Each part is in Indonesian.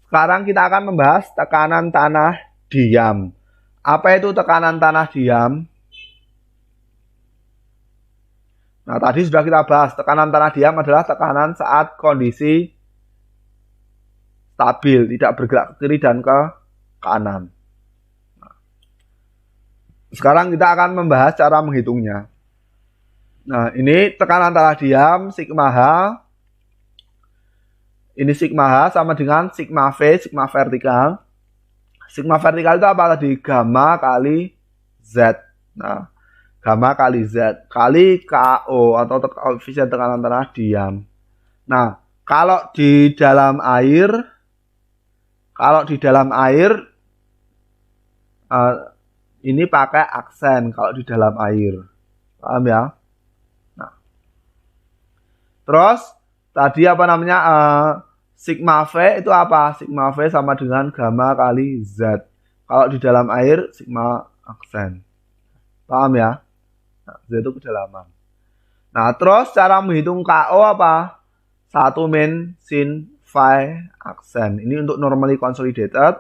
Sekarang kita akan membahas tekanan tanah diam. Apa itu tekanan tanah diam? Nah, tadi sudah kita bahas, tekanan tanah diam adalah tekanan saat kondisi stabil, tidak bergerak ke kiri dan ke kanan. Sekarang kita akan membahas cara menghitungnya. Nah, ini tekanan tanah diam, sigma H. Ini sigma H sama dengan sigma V, sigma vertikal. Sigma vertikal itu apa tadi? Gamma kali Z. Nah, gamma kali Z kali KO atau koefisien tekanan tanah diam. Nah, kalau di dalam air, ini pakai aksen kalau di dalam air. Paham ya? Nah. Terus tadi apa namanya? Sigma V itu apa? Sigma V sama dengan gamma kali Z. Kalau di dalam air, sigma aksen. Paham ya? Nah, Z itu kedalaman. Nah, terus cara menghitung KO apa? 1 min sin phi aksen. Ini untuk normally consolidated.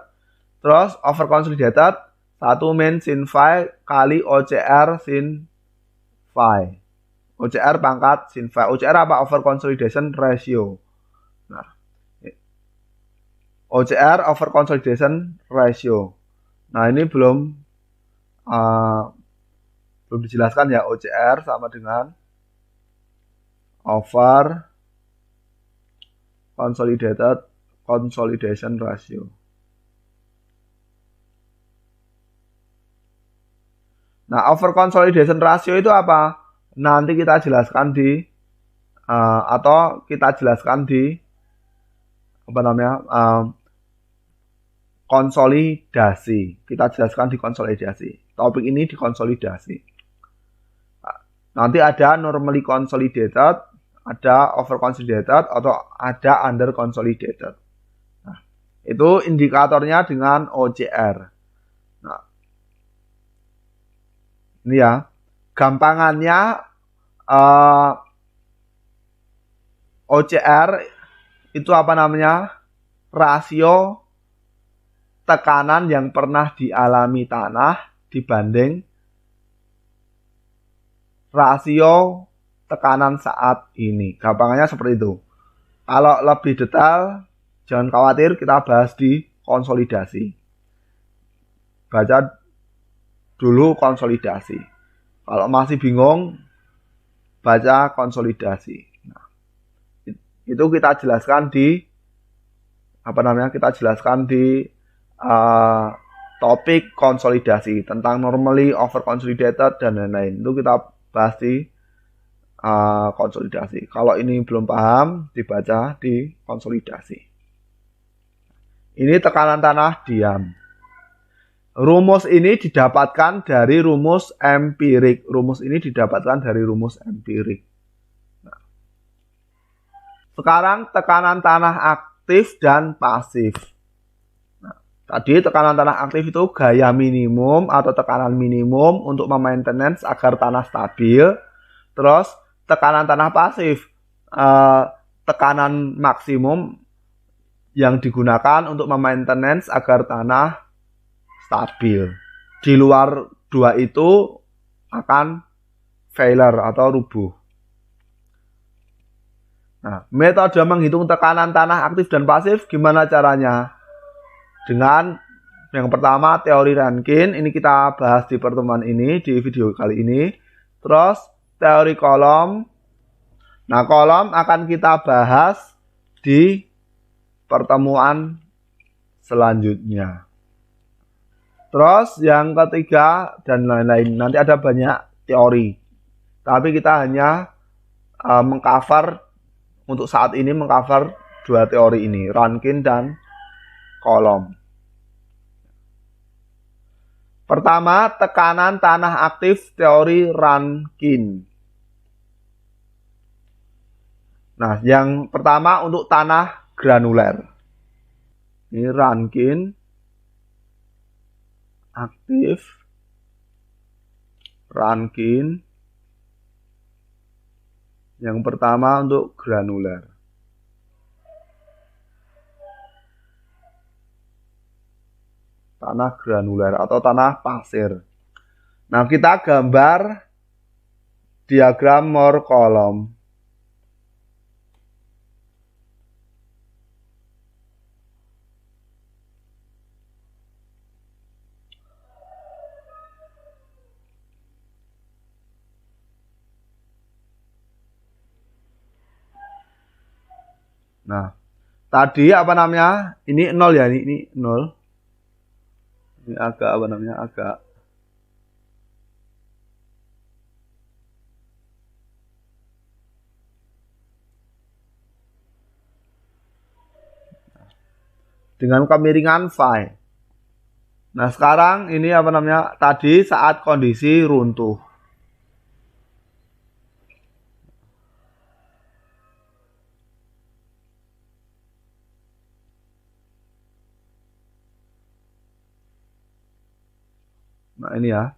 Terus over consolidated 1 min sin phi kali OCR sin phi. OCR pangkat sin phi. OCR apa? Over consolidation ratio. Nah, OCR over consolidation ratio. Nah, ini belum dijelaskan ya. OCR sama dengan over consolidation ratio. Nah, over consolidation ratio itu apa? Nanti kita jelaskan di konsolidasi. Kita jelaskan di konsolidasi. Topik ini di konsolidasi. Nanti ada normally consolidated, ada over consolidated, atau ada under consolidated. Nah, itu indikatornya dengan OCR. Nah, ini ya. Gampangannya OCR itu apa namanya? Rasio tekanan yang pernah dialami tanah dibanding rasio tekanan saat ini. Gampangannya seperti itu. Kalau lebih detail, jangan khawatir, kita bahas di konsolidasi. Baca dulu konsolidasi. Kalau masih bingung, baca konsolidasi. Nah, itu kita jelaskan di topik konsolidasi tentang normally over consolidated dan lain-lain. Itu kita bahas di konsolidasi. Kalau ini belum paham, dibaca di konsolidasi. Ini tekanan tanah diam. Rumus ini didapatkan dari rumus empirik. Nah. Sekarang tekanan tanah aktif dan pasif. Tadi tekanan tanah aktif itu gaya minimum atau tekanan minimum untuk memaintenance agar tanah stabil. Terus tekanan tanah pasif, tekanan maksimum yang digunakan untuk memaintenance agar tanah stabil. Di luar dua itu akan failure atau rubuh. Nah, metode menghitung tekanan tanah aktif dan pasif gimana caranya? Dengan yang pertama teori Rankine, ini kita bahas di pertemuan ini, di video kali ini. Terus teori kolom. Nah, kolom akan kita bahas di pertemuan selanjutnya. Terus yang ketiga dan lain-lain. Nanti ada banyak teori. Tapi kita hanya mengcover untuk saat ini mengcover dua teori ini, Rankine dan kolom. Pertama, tekanan tanah aktif teori Rankine. Nah, yang pertama untuk tanah granuler. Ini Rankine aktif, Rankine. Yang pertama untuk granuler. tanah granuler atau tanah pasir. Nah, kita gambar diagram Moore kolom. Nah, tadi apa namanya? Ini 0 ya, ini 0. Ini agak apa namanya? Agak dengan kemiringan phi. Nah, sekarang ini apa namanya? Tadi saat kondisi runtuh. Nah, ini ya.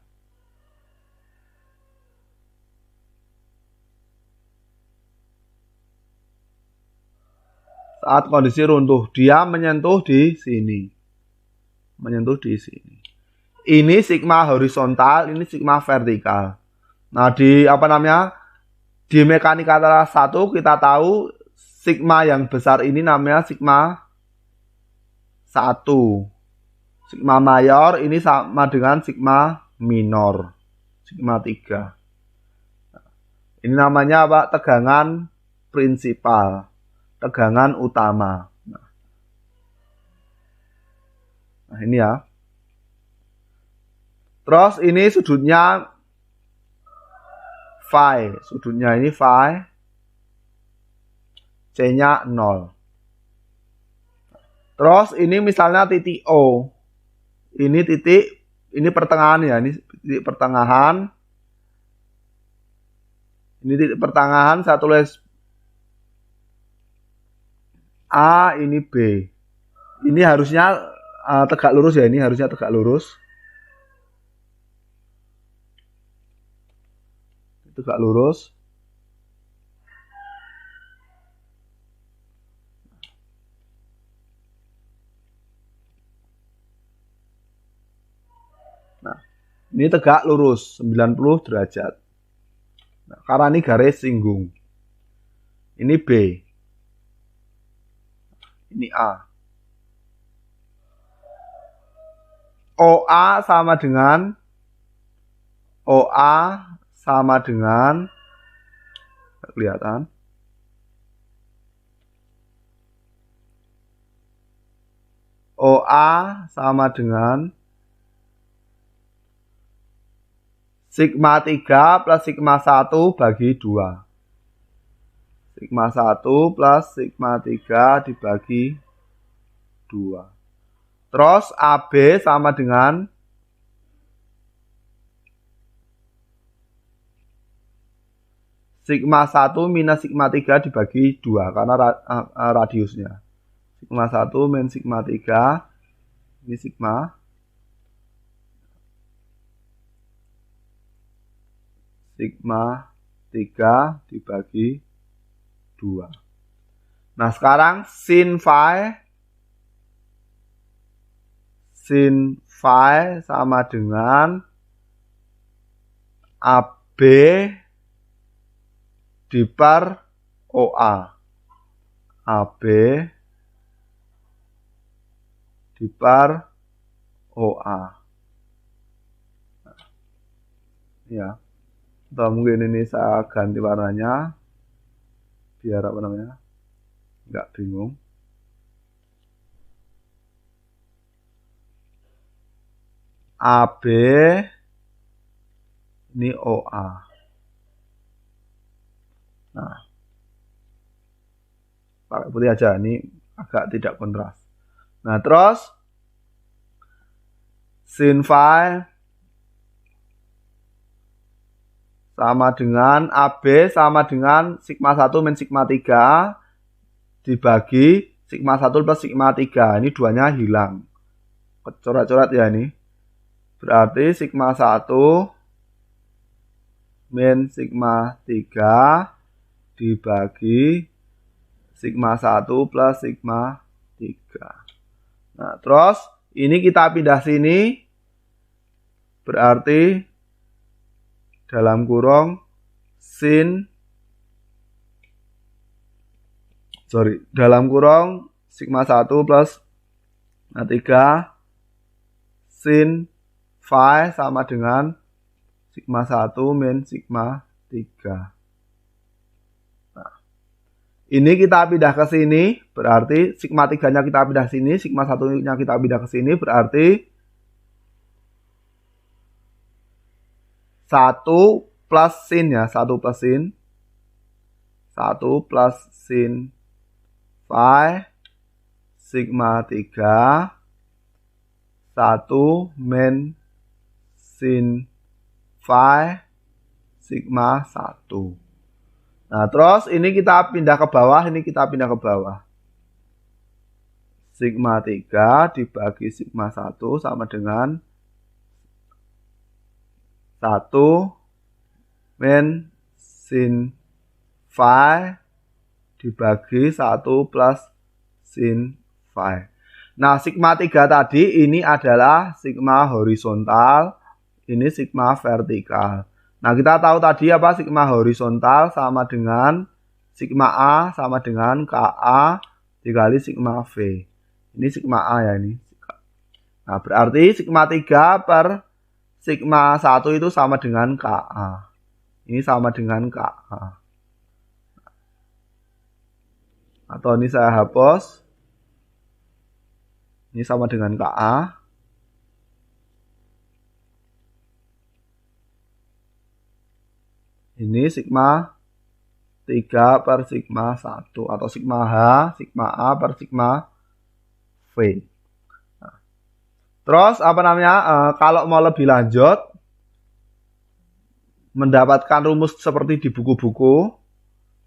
Saat kondisi runtuh, dia menyentuh di sini. Menyentuh di sini. Ini sigma horizontal, ini sigma vertikal. Nah, di apa namanya? Di mekanika tata 1 kita tahu sigma yang besar ini namanya sigma 1. Sigma mayor ini sama dengan sigma minor. Sigma 3. Ini namanya apa? Tegangan prinsipal. Tegangan utama. Nah, ini ya. Terus ini sudutnya phi. Sudutnya ini phi. C-nya 0. Terus ini misalnya titik O. Ini titik, ini pertengahan ya. Ini titik pertengahan. Ini titik pertengahan, saya tulis A, ini B. Ini harusnya tegak lurus ya, ini harusnya tegak lurus. Tegak lurus. Nah, ini tegak lurus 90 derajat. Nah, karena ini garis singgung. Ini B. Ini A. OA sama dengan kelihatan. OA sama dengan sigma 3 plus sigma 1 bagi 2. Sigma 1 plus sigma 3 dibagi 2. Terus AB sama dengan sigma 1 minus sigma 3 dibagi 2 karena radiusnya. Sigma 1 min sigma 3. Ini sigma. Sigma 3 dibagi 2. Nah, sekarang sin phi sama dengan AB diper OA. AB diper OA. Ya. Atau mungkin ini saya ganti warnanya biar apa namanya? Nggak bingung. AB ini OA. Nah, pakai putih aja, ini agak tidak kontras. Nah, terus sin phi sama dengan AB sama dengan sigma 1 min sigma 3 dibagi sigma 1 plus sigma 3. Ini duanya hilang. Coret-coret ya ini. Berarti sigma 1 min sigma 3 dibagi sigma 1 plus sigma 3. Nah, terus Ini kita pindah sini, berarti dalam kurung dalam kurung sigma 1 plus 3 sin phi sama dengan sigma 1 min sigma 3. Nah, ini kita pindah ke sini, berarti sigma 3-nya kita pindah ke sini, sigma 1-nya kita pindah ke sini, berarti 1 plus sin ya, 1 plus sin. 1 plus sin phi sigma 3 1 min sin phi sigma 1. Nah, terus ini kita pindah ke bawah, ini kita pindah ke bawah. Sigma 3 dibagi sigma 1 sama dengan 1 min sin phi dibagi 1 plus sin phi. Nah, sigma 3 tadi ini adalah sigma horizontal, ini sigma vertikal. Nah, kita tahu tadi apa? Sigma horizontal sama dengan sigma A sama dengan KA dikali sigma V. Ini sigma A ya ini. Nah, berarti sigma 3 per sigma 1 itu sama dengan KA. Ini sama dengan KA. Atau ini saya hapus. Ini sama dengan KA. Ini sigma 3 per sigma 1. Atau sigma H, sigma A per sigma V. Nah, terus apa namanya? Kalau mau lebih lanjut, mendapatkan rumus seperti di buku-buku.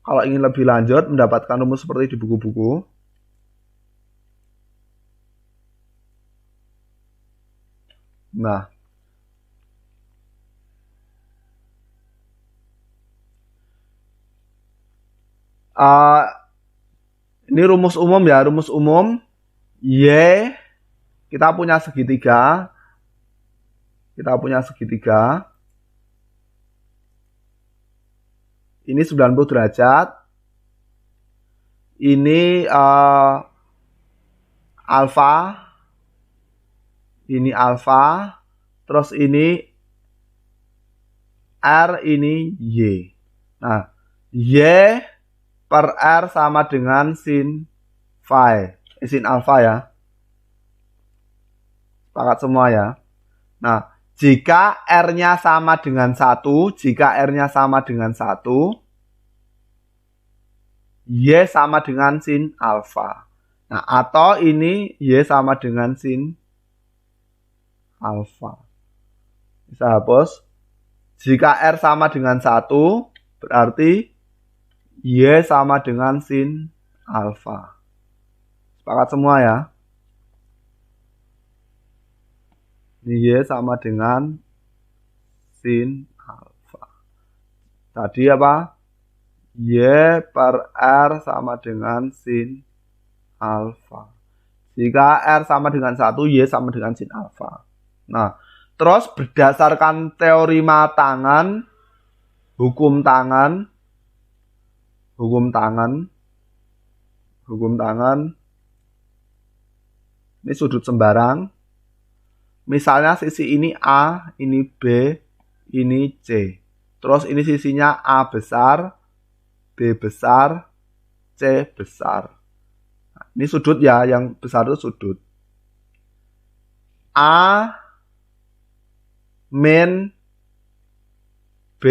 Kalau ingin lebih lanjut, mendapatkan rumus seperti di buku-buku. Nah, ini rumus umum ya, rumus umum. Y, kita punya segitiga. Ini 90 derajat. Ini alfa. Ini alfa. Terus ini R, ini Y. Nah, Y per R sama dengan sin phi. Sin alfa ya. Sepakat semua ya. Nah, jika R-nya sama dengan 1, Y sama dengan sin alfa. Nah, atau ini Y sama dengan sin alfa. Bisa hapus. Jika R sama dengan 1, berarti Y sama dengan sin alfa. Sepakat semua ya. Ini Y sama dengan sin alfa. Tadi apa? Y per R sama dengan sin alfa. Jika R sama dengan 1, Y sama dengan sin alfa. Nah, terus berdasarkan teori matangan, hukum tangan, ini sudut sembarang. Misalnya sisi ini A, ini B, ini C. Terus ini sisinya A besar, B besar, C besar. Nah, ini sudut ya, yang besar itu sudut. A min B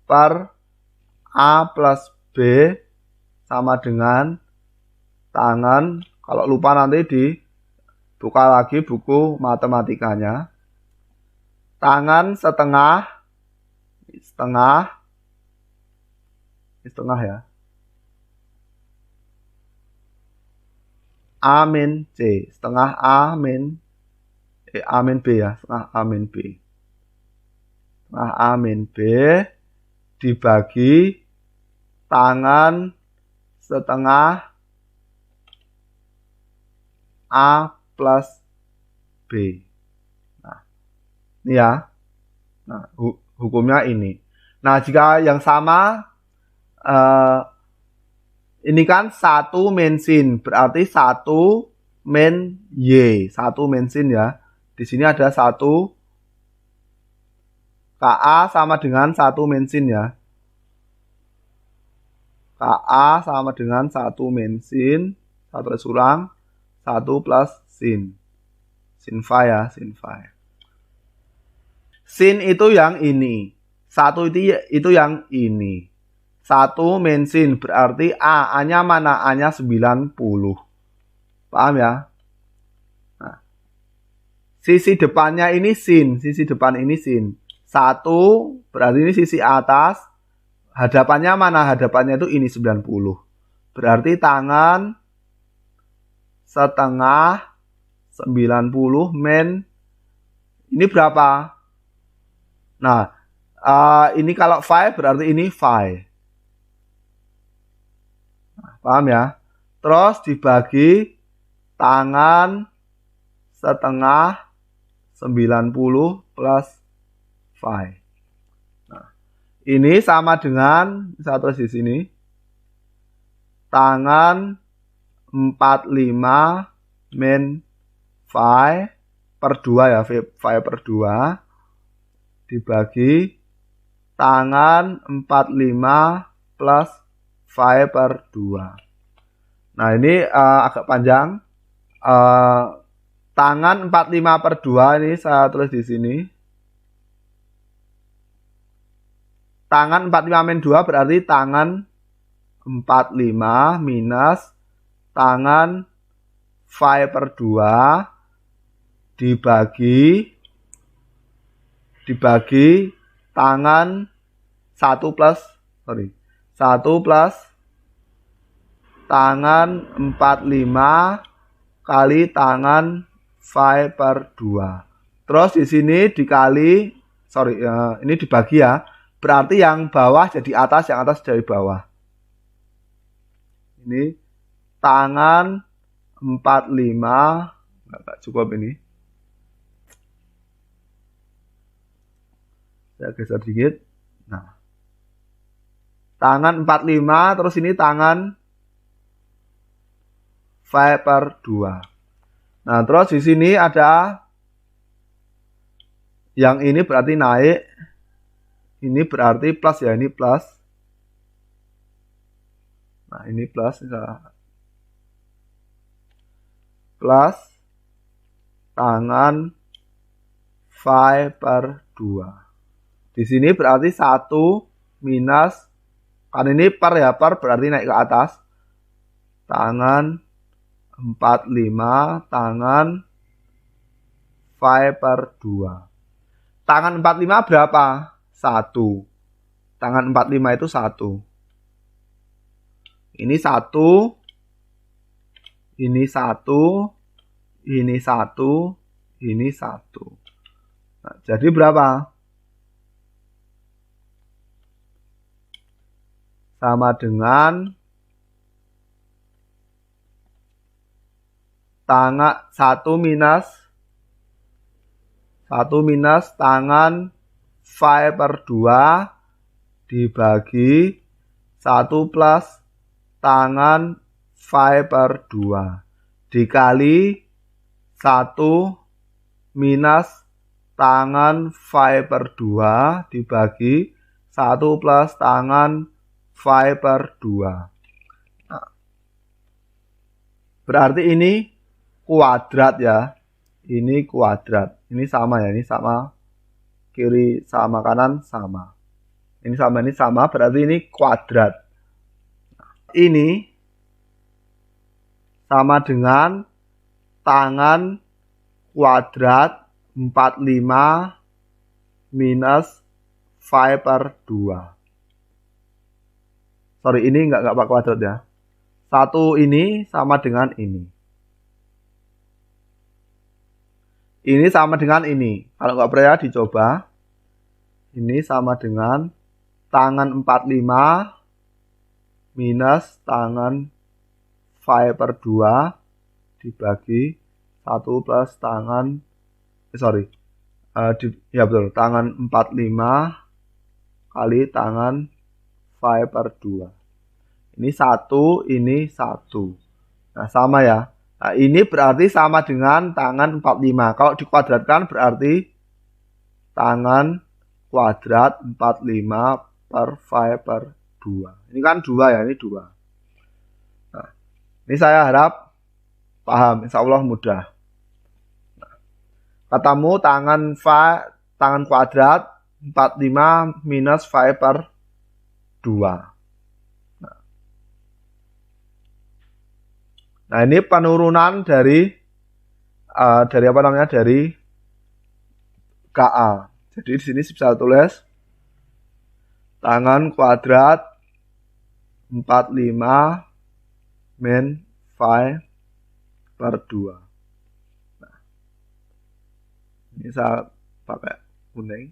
per A plus B sama dengan tangan. Kalau lupa nanti dibuka lagi buku matematikanya. Tangan setengah ya. A min C, setengah A min B ya, setengah A min B. Setengah A min B dibagi tangan setengah A plus B. Nah, ini ya. Nah, hukumnya ini. Nah, jika yang sama, ini kan 1 min sin, berarti 1 min Y. 1 min sin ya. Di sini ada 1 KA sama dengan 1 min sin ya. KA sama dengan 1 min sin, 1 plus ulang, 1 plus sin. Sin phi ya, sin phi. Sin itu yang ini. 1 itu yang ini. 1 min sin berarti A-nya mana? A-nya 90. Paham ya? Nah, sisi depannya ini sin. Sisi depan ini sin. 1 berarti ini sisi atas. Hadapannya mana? Hadapannya itu ini 90. Berarti tangan setengah 90 min. Ini berapa? Nah, ini kalau phi berarti ini phi. Nah, paham ya? Terus dibagi tangan setengah 90 plus phi. Ini sama dengan, saya tulis di sini, tangan 45 min phi per 2 ya, phi per 2 dibagi tangan 45 plus phi per 2. Nah, ini agak panjang. Tangan 45 per 2 ini saya tulis di sini. Tangan 45 min 2 berarti tangan 45 minus tangan phi per 2 dibagi tangan 1 plus tangan 45 kali tangan phi per 2. Terus di sini dikali, ini dibagi ya. Berarti yang bawah jadi atas, yang atas jadi bawah. Ini tangan 45, enggak cukup ini. Saya geser dikit. Nah, tangan 45, terus ini tangan phi per 2. Nah, terus di sini ada yang ini berarti naik. Ini berarti plus ya, ini plus. Nah, ini plus. Plus tangan phi per 2. Di sini berarti 1 minus, kan ini per ya, per berarti naik ke atas. Tangan 45, tangan phi per 2. Tangan 45 berapa? 1. Tangan 45 itu 1. Ini 1. Ini 1. Ini 1. Ini 1. Nah, jadi berapa? Sama dengan tangan 1 minus tangan phi per 2 dibagi 1 plus tangan phi per 2 dikali 1 minus tangan phi per 2 dibagi 1 plus tangan phi per 2. Nah, berarti ini kuadrat ya. Ini kuadrat. Ini sama ya, ini sama. Kiri sama kanan sama. Ini sama, berarti ini kuadrat. Ini sama dengan tangan kuadrat 45 minus phi per 2. Sorry, ini enggak pakai kuadrat ya. 1 ini sama dengan ini. Ini sama dengan ini. Kalau nggak percaya dicoba. Ini sama dengan tangan 45 minus tangan phi per 2 dibagi 1 plus tangan ya betul, tangan 45 kali tangan 5/2. Ini 1, ini 1. Nah, sama ya. Nah, ini berarti sama dengan tangan 45. Kalau dikuadratkan berarti tangan kuadrat 45/5/2. Ini kan 2 ya, ini 2. Nah, ini saya harap paham, insya Allah mudah. Nah, katamu tangan kuadrat 45 minus 5/2. Nah, ini penurunan dari KA. Jadi di sini bisa tulis tangan kuadrat 45 min 5/2. Nah, ini saya pakai kuning.